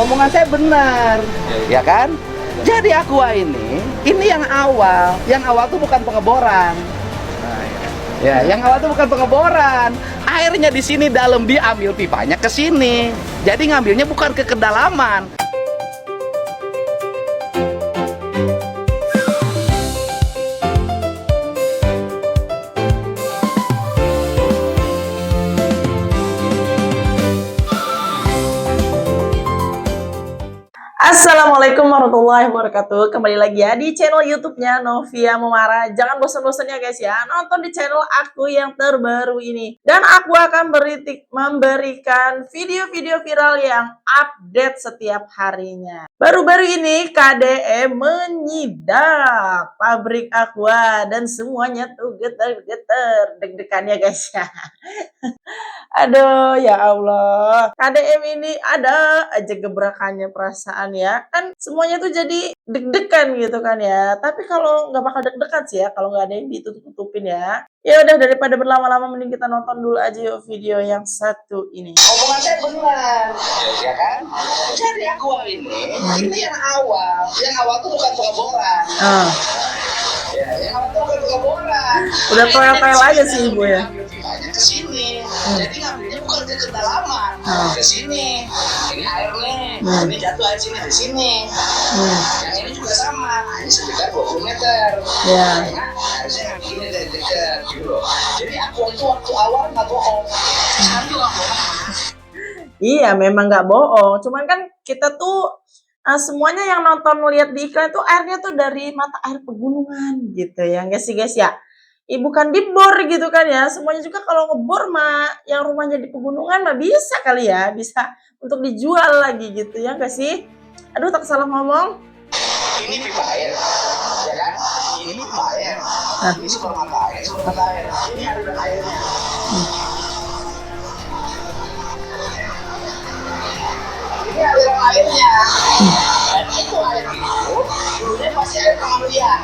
Omongan saya benar, ya kan? Jadi Aqua ini yang awal tuh bukan pengeboran. Ya, yang awal tuh bukan pengeboran. Airnya di sini dalam, diambil pipanya ke sini. Jadi ngambilnya bukan ke kedalaman. Assalamualaikum warahmatullahi wabarakatuh. Kembali lagi ya di channel YouTube-nya Novia Memara. Jangan bosan-bosan ya guys ya, nonton di channel aku yang terbaru ini. Dan aku akan memberikan video-video viral yang update setiap harinya. Baru-baru ini KDM menyidak pabrik Aqua dan semuanya tuh geter-geter deg-degannya guys ya. Aduh, ya Allah. KDM ini ada aja gebrakannya perasaan ya. Kan semuanya tuh jadi deg-degan gitu kan ya. Tapi kalau nggak bakal deg-degan sih ya, kalau nggak ada yang ditutup-tutupin ya. Ya udah, daripada berlama-lama mending kita nonton dulu aja yuk video yang satu ini. Omongan saya benar, ya kan? Jadi Aqua ini yang awal. Yang awal tuh bukan pengeboran. Ya, yang awal tuh bukan pengeboran. Udah toel-toel aja sih ibu ya. Ke sini, jadi ngambilnya bukan ke kedalaman, ke sini. Ini air nih, ini jatuh air sini di sini. Yang ini juga sama, ini sekitar 20 meter. Ya. Karena harusnya ngambilnya dari dekat, gitu loh. Jadi aku itu waktu awal nggak bohong, sekarang juga nggak bohong. Iya, memang nggak bohong. Cuman kan kita tuh semuanya yang nonton lihat di iklan tuh airnya tuh dari mata air pegunungan gitu ya, nggak sih guys ya? Bukan dibor gitu kan ya. Semuanya juga kalau ngebor mah yang rumahnya di pegunungan mah bisa kali ya, bisa untuk dijual lagi gitu ya nggak sih? Aduh, tak salah ngomong. Ini pipa air, ya kan? Ini pipa air. Ini sumber mata air, Ini aliran airnya. Ini aliran airnya. Dan itu air itu, dulunya pasti air kemalian.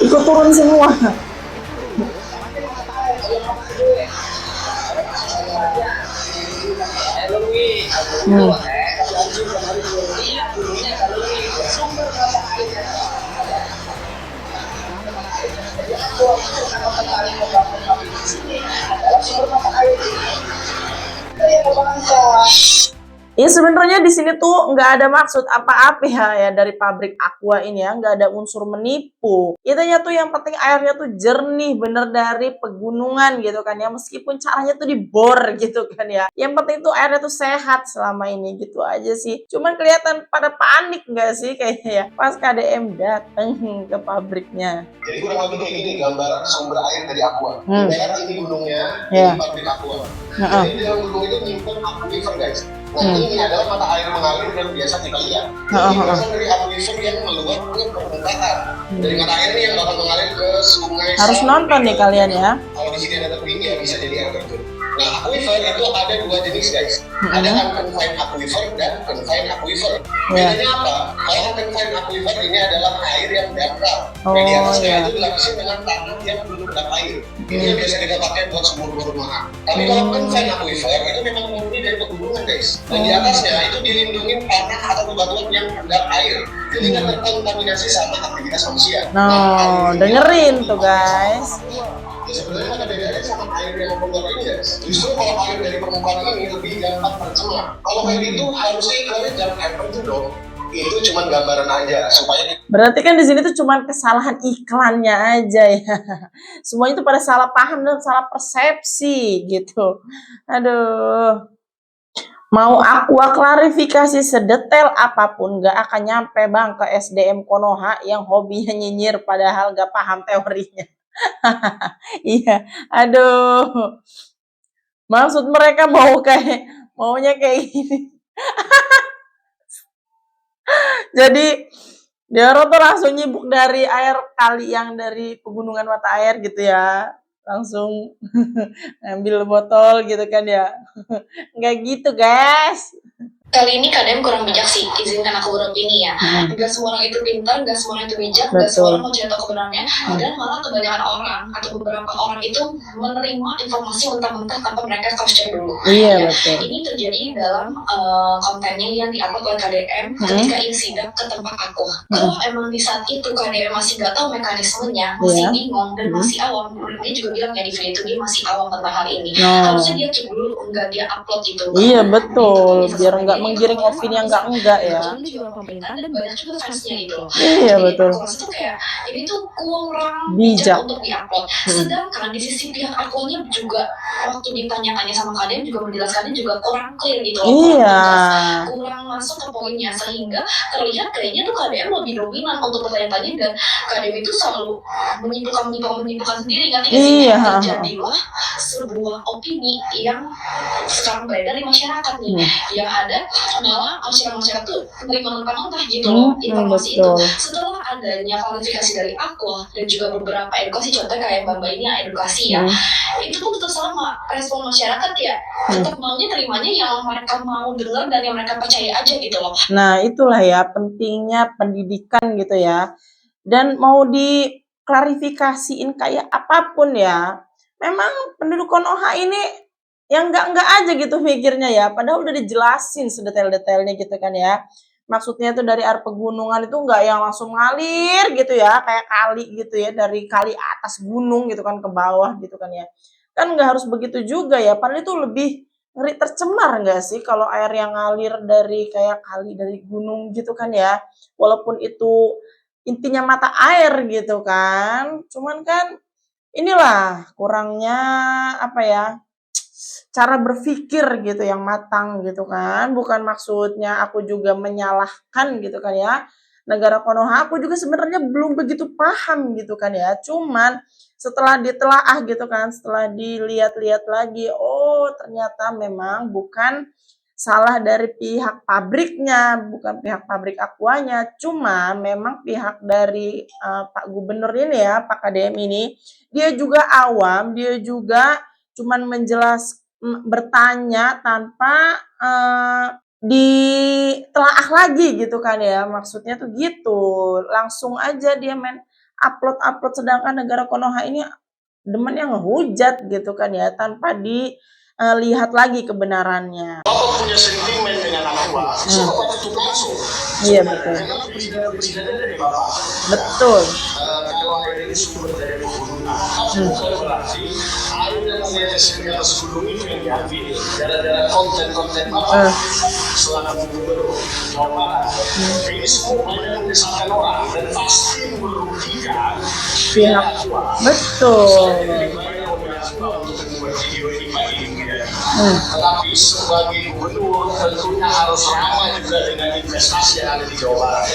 Ikut turun semua. Ya sebenarnya di sini tuh nggak ada maksud apa-apa ya dari pabrik Aqua ini ya, nggak ada unsur menipu. Intinya tuh yang penting airnya tuh jernih bener dari pegunungan gitu kan ya, meskipun caranya tuh dibor gitu kan ya. Yang penting tuh airnya tuh sehat selama ini gitu aja sih. Cuman kelihatan pada panik nggak sih kayaknya ya pas KDM dateng ke pabriknya. Jadi kurang lebih kayak gini gambaran sumber air dari Aqua. Ini gunungnya, Ya. ini pabrik Aqua. Jadi di dalam gunung itu nyimpen aquifer guys. Nah ini adalah mata air mengalir yang biasa kita lihat. Ini berasal dari aquifer yang meluap ke permukaan. Dari mata air ini yang bakal mengalir ke sungai. Harus nonton nih kalian ya. Kalau di sini ada tebing ya bisa jadi air terjun. Nah, aquifer itu ada dua jenis guys. Ada unconfined aquifer dan confined aquifer. Bedanya apa? Kalau unconfined aquifer ini adalah air yang dangkal. Di atasnya itu dilapisi dengan tanah yang benar-benar air. Ini yang biasa kita pakai buat sumur rumahan. Tapi kalau confined aquifer itu memang murni dari pegunungan guys. Dan di atasnya itu dilindungi tanah atau bebatuan yang rendah air. Jadi nggak terkontaminasi sama aktivitas manusia. No, dengerin tuh guys. Sebenarnya ada bedanya sama air yang permukaan ini guys. Justru kalau air dari permukaan ini lebih gampang tercemar. Kalau kayak gitu harusnya iklannya jangan air terjun dong. Itu cuma gambaran aja supaya. Berarti kan di sini tuh cuma kesalahan iklannya aja ya. Semuanya tuh pada salah paham dan salah persepsi gitu. Aduh. Mau Aqua klarifikasi sedetail apapun gak akan nyampe bang ke SDM Konoha yang hobinya nyinyir padahal gak paham teorinya. Iya, aduh. Maksud mereka maunya kayak gini. Jadi Deoro tuh langsung nyibuk dari air kali yang dari pegunungan mata air gitu ya. Langsung ngambil botol gitu kan ya. Nggak gitu guys. Kali ini KDM kurang bijak sih, izinkan aku beropini ya. Gak semua orang itu pintar, gak semua orang itu bijak, gak semua orang mau cerita kebenarannya, dan malah kebanyakan orang atau beberapa orang itu menerima informasi mentah-mentah tanpa mereka cross check dulu. Iya, Ya, betul. ini terjadi dalam kontennya yang diupload oleh KDM ketika insiden ke tempat aku. Kalau emang di saat itu KDM masih gak tahu mekanismenya, masih bingung dan masih awam, dia juga bilang ya di video itu dia masih awam tentang hal ini. Harusnya dia cek dulu, enggak dia upload itu. Iya betul, biar nggak menggiring opini yang enggak ya. Jangan di luar pemerintah dan banyak juga fansnya itu. Iya betul. Aku rasa tuh kayak ini tuh kurang Bijak. untuk diupload. Sedangkan di sisi pihak akunnya juga waktu ditanyakannya sama kalian juga menjelaskannya juga kurang clear gitu loh. Iya. Kurang masuk ke poinnya sehingga terlihat kayaknya tuh KDM lebih dominan untuk bertanya-tanya dan KDM itu selalu menyimpulkan sendiri nggak sih? Iya. Terjadilah sebuah opini yang sekarang beredar di masyarakat nih, yang ada malah masyarakat tuh menerima mentah-mentah gitu loh informasi itu. Setelah adanya klarifikasi dari Aqua dan juga beberapa edukasi, contohnya kayak Mbak ini edukasi ya, itu pun tetap sama respon masyarakat ya, tetap maunya terimanya yang mereka mau dengar dan yang mereka percaya aja gitu loh. Nah itulah ya pentingnya pendidikan gitu ya. Dan mau diklarifikasiin kayak apapun ya, memang penduduk Konoha ini yang enggak aja gitu mikirnya ya, padahal udah dijelasin sedetail-detailnya gitu kan ya. Maksudnya tuh dari air pegunungan itu enggak yang langsung ngalir gitu ya, kayak kali gitu ya, dari kali atas gunung gitu kan ke bawah gitu kan ya. Kan enggak harus begitu juga ya, padahal itu lebih ngeri tercemar enggak sih kalau air yang ngalir dari kayak kali dari gunung gitu kan ya. Walaupun itu intinya mata air gitu kan. Cuman kan inilah kurangnya apa ya? Cara berpikir gitu yang matang gitu kan. Bukan maksudnya aku juga menyalahkan gitu kan ya. Negara Konoha aku juga sebenarnya belum begitu paham gitu kan ya. Cuman setelah ditelaah gitu kan, setelah dilihat-lihat lagi, oh ternyata memang bukan salah dari pihak pabriknya, bukan pihak pabrik Aquanya, cuma memang pihak dari Pak Gubernur ini ya, Pak KDM ini, dia juga awam, dia juga cuman bertanya tanpa ditelaah lagi gitu kan ya, maksudnya tuh gitu, langsung aja dia main upload-upload, sedangkan negara Konoha ini demennya ngehujat gitu kan ya, tanpa dilihat lagi kebenarannya. Bapak punya sentimen dengan Aqua, so Bapak tutup langsung. Iya betul. Perizinan dari Bapak. Betul. Kalau air ini sumber dari gunung, bukan berarti air yang mengalir di atas gunung itu yang diambil. Gara-gara konten-konten Bapak selama gubernur Jawa Barat, ini semua banyak menyesatkan orang dan pasti merugikan Pihak Aqua. betul. Tetapi sebagai gubernur tentunya harus ramah juga dengan investasi yang ada di Jawa Barat.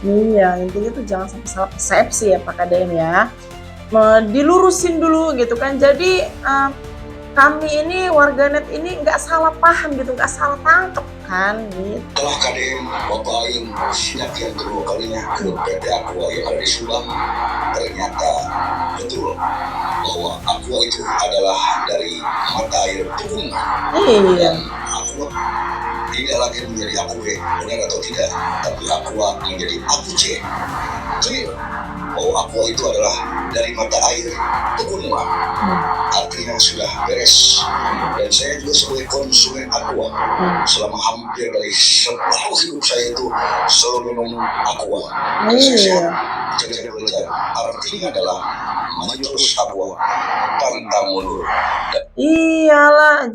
Iya, intinya tuh jangan sampai salah persepsi ya Pak KDM ya. Dilurusin dulu gitu kan. Jadi kami ini warganet ini nggak salah paham gitu, nggak salah tangkep kan gitu. Setelah KDM Bapak Aing sidak yang kedua kalinya ke PT Aqua yang ada di Subang, ternyata betul bahwa Aqua itu adalah dari mata air Tukung. Iya. Aqua tidak lagi menjadi Aqua, benar atau tidak, tapi Aqua menjadi Akuce. Clear bahwa Aqua itu adalah dari mata air Tukung. Artinya sudah beres. Dan saya juga sebagai konsumen Aqua selama hampir dari separuh hidup saya itu selalu minum Aqua. Dan saya sehat, jaga belajar. Artinya adalah maju terus Aqua, pantang mundur. Iyalah,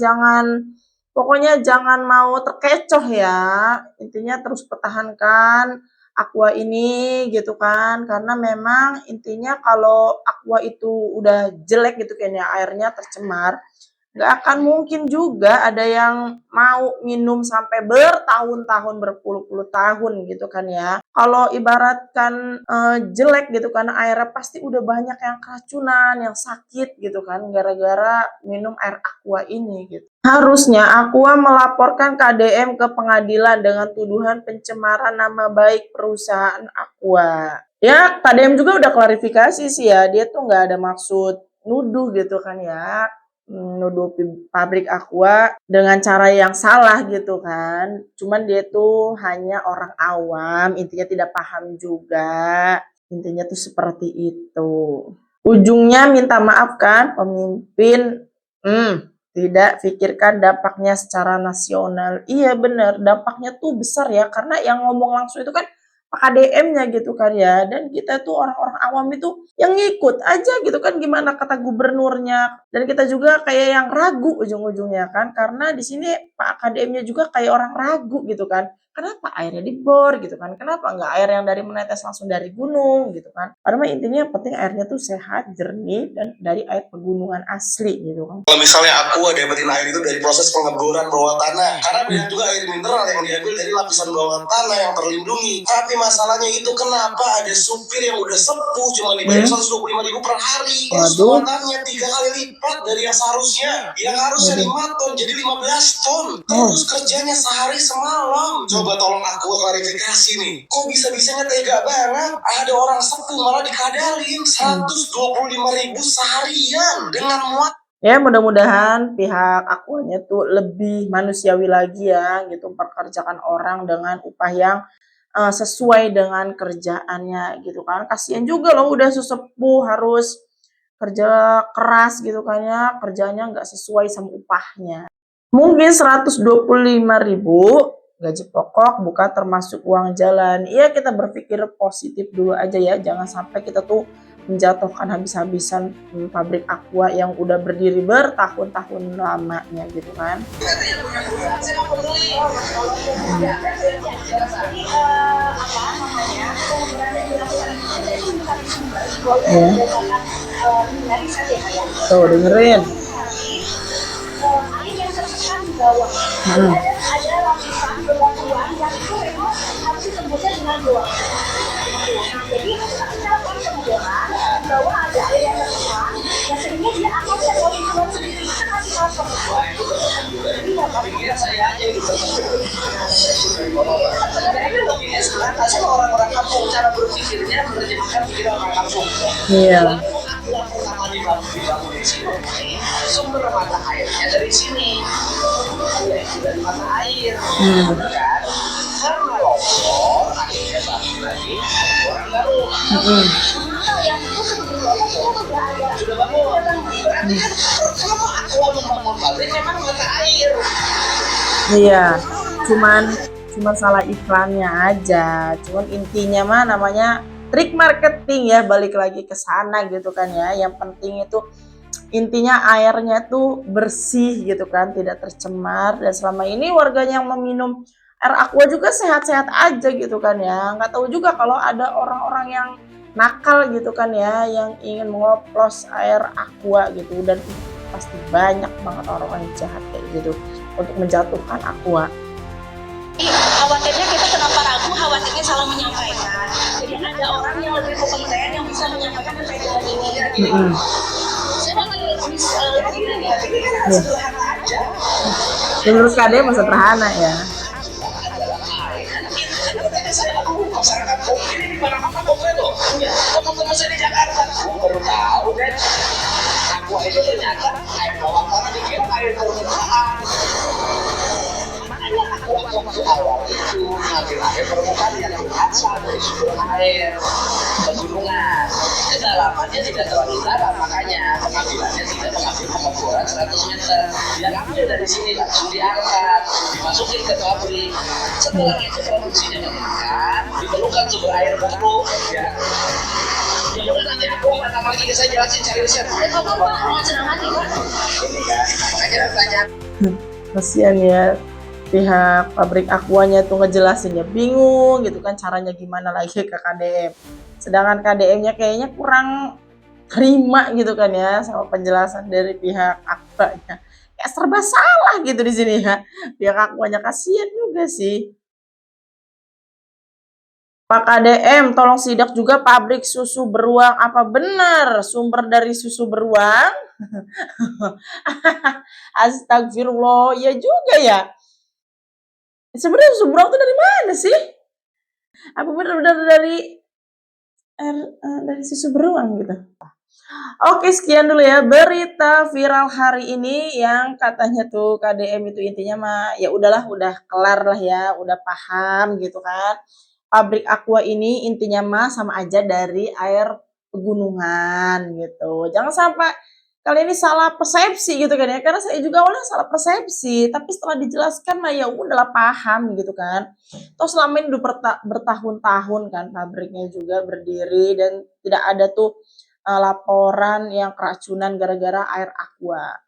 pokoknya jangan mau terkecoh ya. Intinya terus pertahankan Aqua ini gitu kan, karena memang intinya kalau Aqua itu udah jelek gitu kayaknya, airnya tercemar, nggak akan mungkin juga ada yang mau minum sampai bertahun-tahun, berpuluh-puluh tahun gitu kan ya. Kalau ibaratkan jelek gitu kan airnya, pasti udah banyak yang keracunan, yang sakit gitu kan gara-gara minum air Aqua ini gitu. Harusnya Aqua melaporkan KDM ke pengadilan dengan tuduhan pencemaran nama baik perusahaan Aqua. Ya, KDM juga udah klarifikasi sih ya, dia tuh nggak ada maksud nuduh gitu kan ya. nuduh pabrik Aqua dengan cara yang salah gitu kan. Cuman dia tuh hanya orang awam, intinya tidak paham juga. Intinya tuh seperti itu. Ujungnya minta maaf kan pemimpin tidak pikirkan dampaknya secara nasional. Iya bener, dampaknya tuh besar ya karena yang ngomong langsung itu kan KDM-nya gitu kan ya, dan kita tuh orang-orang awam itu yang ngikut aja gitu kan gimana kata gubernurnya, dan kita juga kayak yang ragu ujung-ujungnya kan, karena di sini Pak KDM-nya juga kayak orang ragu gitu kan, kenapa airnya dibor gitu kan, kenapa nggak air yang dari menetes langsung dari gunung gitu kan, padahal intinya yang penting airnya tuh sehat, jernih, dan dari air pegunungan asli gitu kan. Kalau misalnya aku dapetin air itu dari proses pengeboran bawah tanah, karena banyak juga air mineral yang diambil dari lapisan bawah tanah yang terlindungi. Tapi masalahnya itu kenapa ada supir yang udah sepuh cuma dibayar 125.000 per hari, terus muatannya 3 kali lipat dari yang seharusnya, yang harusnya 5 ton jadi 15 ton, terus kerjanya sehari semalam. Coba tolong aku klarifikasi nih, kok bisa-bisanya tega banget ada orang sepuh malah dikadalin 125.000 seharian dengan muat. Ya mudah-mudahan pihak Aquanya tuh lebih manusiawi lagi ya gitu, mempekerjakan orang dengan upah yang sesuai dengan kerjaannya gitu kan. Kasihan juga loh udah sesepuh harus kerja keras gitu kan ya, kerjanya nggak sesuai sama upahnya. Mungkin 125.000 gaji pokok bukan termasuk uang jalan. Iya kita berpikir positif dulu aja ya, jangan sampai kita tuh menjatuhkan habis-habisan pabrik Aqua yang udah berdiri bertahun-tahun lamanya gitu kan. Tuh dengerin. Air yang tertekan di bawah. Ada lapisan bebatuan yang itu memang harus ditembusnya dengan doang. Jadi secara pengeboran di bawah ada air yang tertekan, dan sehingga dia akan terkoordinasi sendiri kan masih kosong. Jadi nggak saya aja gitu. Sebenarnya orang-orang kampung cara berpikirnya menerjemahkan pikiran orang kampung. Iya. Yang pertama dibangun di sini, sumber mata airnya dari sini, dari mata air, kan? Karena longsor, akhirnya balik lagi, orang baru. Yang itu sudah bangun. Berarti kan kalau aku membangun pabrik memang mata air. Iya, cuman salah iklannya aja. Cuman intinya mah namanya trik marketing ya, balik lagi ke sana gitu kan ya. Yang penting itu intinya airnya tuh bersih gitu kan, tidak tercemar, dan selama ini warganya yang meminum air Aqua juga sehat-sehat aja gitu kan ya. Nggak tahu juga kalau ada orang-orang yang nakal gitu kan ya, yang ingin mengoplos air Aqua gitu, dan pasti banyak banget orang-orang jahat kayak gitu untuk menjatuhkan Aqua. Khawatirnya kita kenapa ragu, khawatirnya salah menyampaikan. Jadi ada orang yang lebih kompeten yang bisa menyampaikan perbedaan ini. Saya bakal ini kan sederhana aja. Menurut KD mah sederhana ya. Masyarakat ini di mana-mana itu. Teman-teman saya di Jakarta, aku baru tahu kan. Aqua itu ternyata air bawah tanah dikira air permukaan. Makanya aku waktu awal itu ngambil air permukaan yang biasa dari sumber air pegunungan. Kedalamannya tidak terlalu dalam, makanya pengambilannya tidak mengambil pengeboran 100 meter. Dia ambil dari sini langsung diangkat, dimasukin ke pabrik. Setelah itu produksinya meningkat, diperlukan sumber air baru. Ya. Kemudian nanti aku pertama lagi saya jelasin cari resep. Bapak senang hati Pak. Ini kan, makanya tanya. Kasian ya pihak pabrik Aquanya tuh ngejelasinnya bingung gitu kan, caranya gimana lagi ke KDM. Sedangkan KDM-nya kayaknya kurang terima gitu kan ya sama penjelasan dari pihak Aquanya. Kayak serba salah gitu di sini ya. Pihak Aquanya kasihan juga sih. Pak KDM, tolong sidak juga pabrik susu beruang. Apa benar sumber dari susu beruang? Astagfirullah, ya juga ya. Sebenarnya susu beruang itu dari mana sih? Apa benar-benar dari susu beruang gitu? Oke, sekian dulu ya berita viral hari ini yang katanya tuh KDM itu intinya mah ya udahlah, udah kelar lah ya, udah paham gitu kan. Pabrik Aqua ini intinya mah sama aja dari air pegunungan gitu. Jangan sampai kali ini salah persepsi gitu kan ya, karena saya juga awalnya salah persepsi, tapi setelah dijelaskan mah ya udahlah paham gitu kan. Toh selama ini udah bertahun-tahun kan pabriknya juga berdiri dan tidak ada tuh laporan yang keracunan gara-gara air Aqua.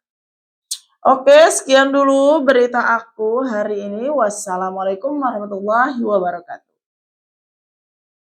Oke, sekian dulu berita aku hari ini. Wassalamualaikum warahmatullahi wabarakatuh.